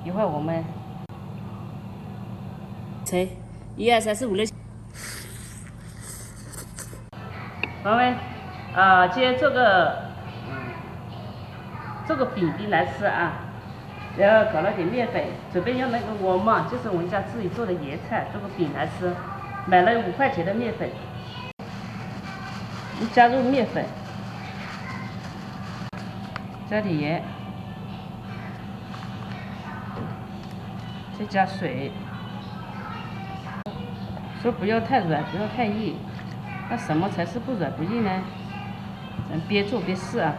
一会儿我们称1、2、3、4、5、6。朋友们，今天做个饼来吃啊，然后搞了点面粉，准备用那个窝芒，就是我们家自己做的椰菜，做个饼来吃。买了5块钱的面粉，加入面粉，加点盐，再加水。说不要太软，不要太硬，那什么才是不软不硬呢？咱边做边试啊。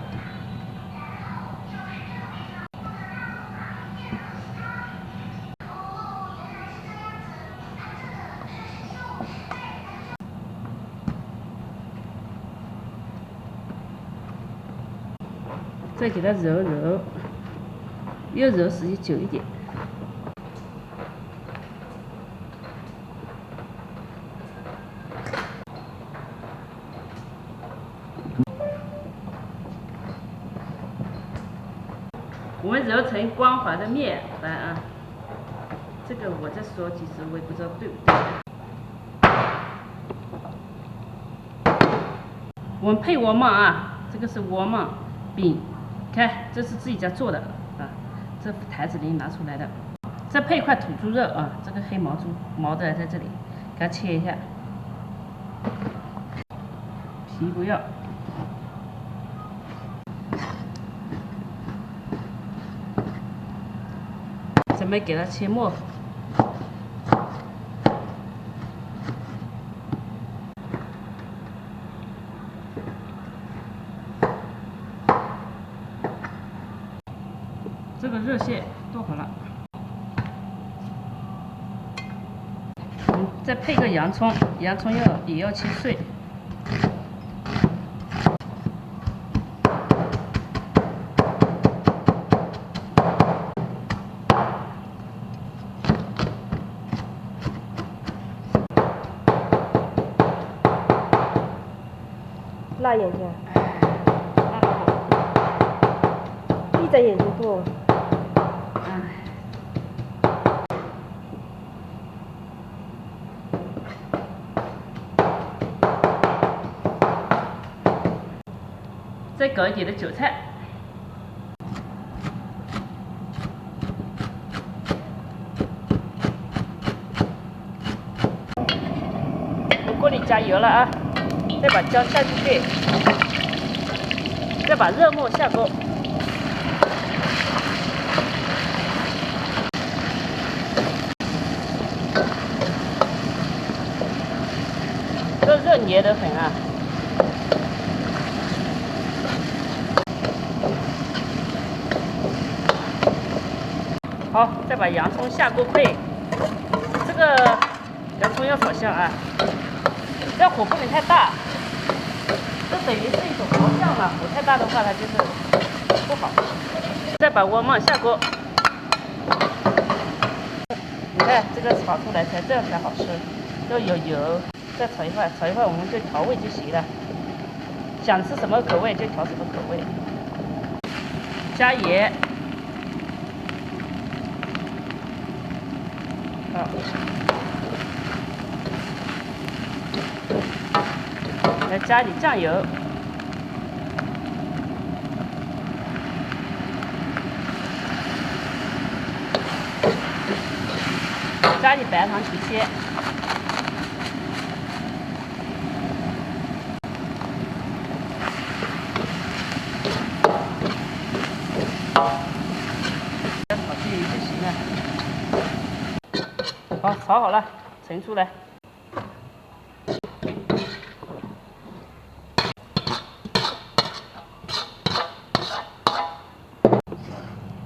再给它揉揉，越揉时间久一点。我们揉成光滑的面粉啊，这个我在说，其实我也不知道对不对。我们配窝芒啊，这个是窝芒饼，看这是自己家做的啊，这台子里拿出来的。再配一块土猪肉啊，这个黑毛猪毛的在这里，给它切一下，皮不要。准备给它切末。这个热线剁好了，再配个洋葱，洋葱也要切碎。辣眼睛，闭着眼睛剁。再搞一点的韭菜，锅里加油了啊！再把姜下进去，再把肉末下锅，这肉黏得很啊！好，再把洋葱下锅配，这个洋葱要炒香啊，这火不能太大，这等于是一种熬酱嘛，火太大的话它就是不好。再把窝芒下锅，你看这个炒出来才这样才好吃，要有油，再炒一会儿，炒一会儿我们就调味就行了，想吃什么口味就调什么口味，加盐。来加点酱油，加点白糖提鲜，炒均匀就行了。好，炒好了，盛出来。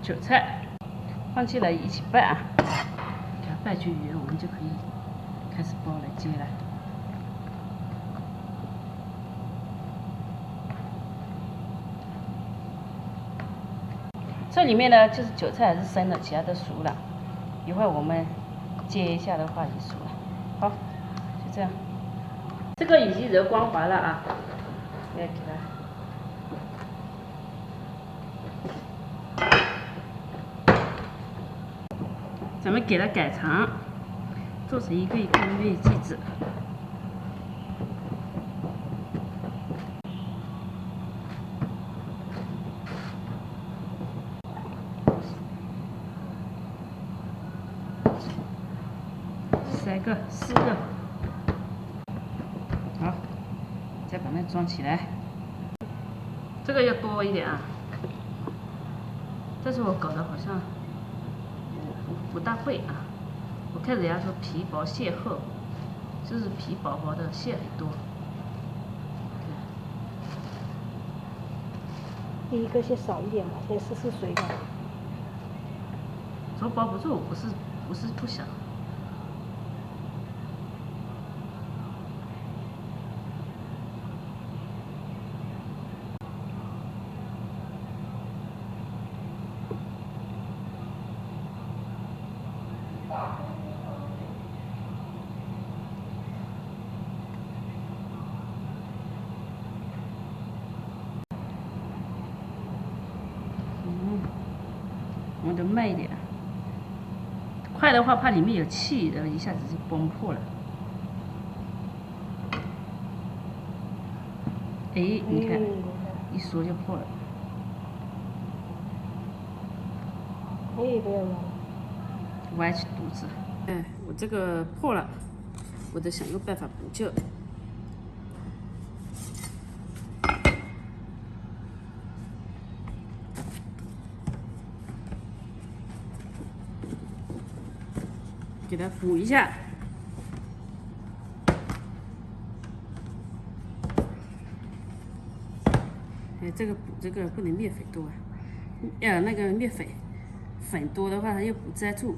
韭菜放进来一起拌啊，给它拌均匀，我们就可以开始包来接了。这里面呢，就是韭菜还是生的，其他都熟了。一会儿我们接一下的话也熟了。好，就这样。这个已经揉光滑了啊，来给它。咱们给它改长，做成一个一个的月季子。3个、4个，好，再把那装起来。这个要多一点啊，但是我搞得好像不大会啊。我看人家说皮薄馅厚，就是皮薄薄的，馅很多。第一个先少一点吧，先试试水吧。说包不住，不是不想。我得慢一点，快的话怕里面有气，然后一下子就崩破了。哎，你看，一缩就破了。可以不要吗？歪起肚子。哎，我这个破了，我得想个办法补救。给它补一下。哎，这个补这个不能面粉多啊，那个面粉多的话，它又不粘住。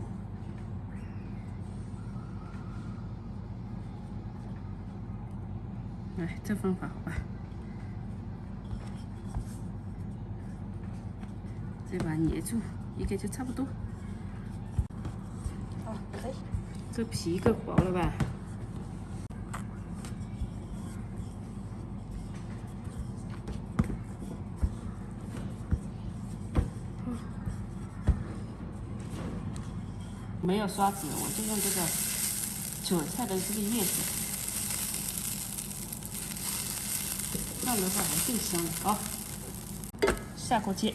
哎，这方法好吧？再把它捏住，应该就差不多。好，可以。这皮够薄了吧？没有刷子，我就用这个韭菜的这个叶子，这样的话还更香了。好，下锅煎。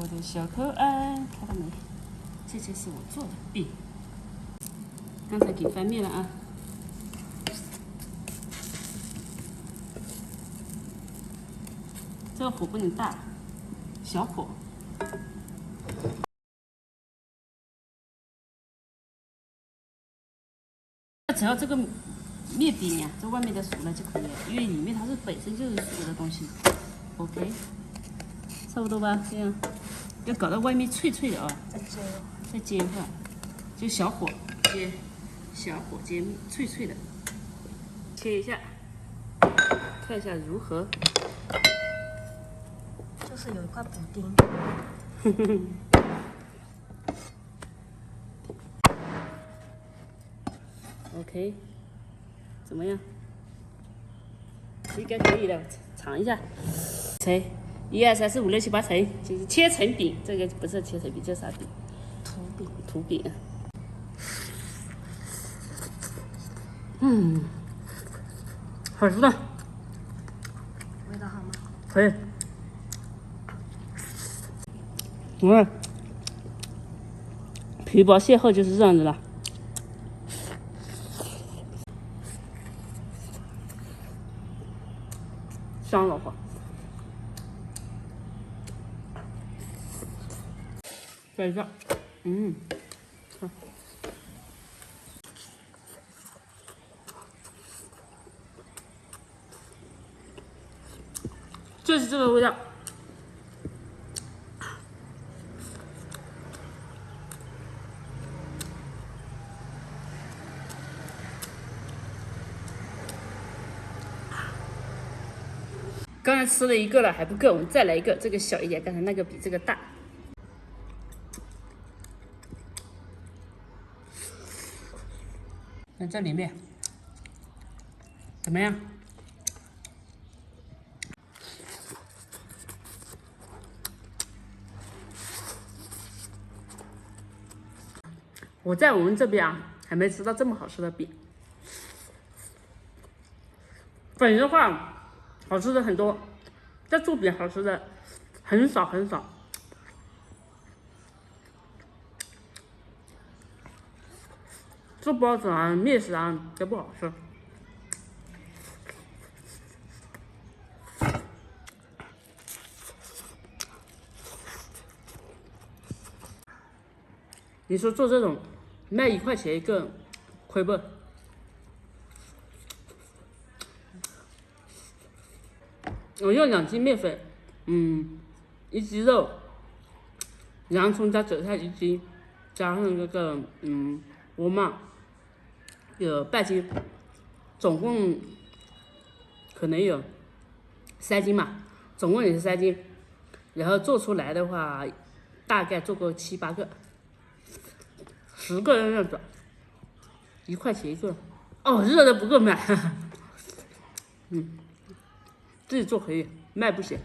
我的小口岸，看到没？这些是我做的饼，刚才给翻面了啊。这个火不能大，小火。只要这个面饼呀，这外面的熟了就可以了，因为里面它是本身就是熟的东西。OK， 差不多吧，这样要搞到外面脆脆的啊。再煎一下，就小火煎，小火煎脆脆的。切一下，看一下如何。就是有一块补丁。OK， 怎么样？应该可以了，尝一下。成，1、2、3、4、5、6、7、8层，就是切成饼。这个不是切成饼，叫啥饼？土饼。土饼。好吃的。味道好吗？可以。皮薄馅厚就是这样子了。香了慌。再一下，好。就是这个味道。刚才吃了一个了，还不够，我们再来一个，这个小一点，刚才那个比这个大。那这里面怎么样？我在我们这边啊，还没吃到这么好吃的饼。粉的话，好吃的很多，但做饼好吃的很少很少。做包子啊、面食啊都不好吃。你说做这种卖1块钱一个，亏不？我用2斤面粉，1斤肉，洋葱加韭菜1斤，加上那个罗曼有半斤，总共可能有3斤嘛，总共也是3斤。然后做出来的话，大概做个7、8个，10个人样子，1块钱一个。哦，热的不够买，自己做可以，卖不行。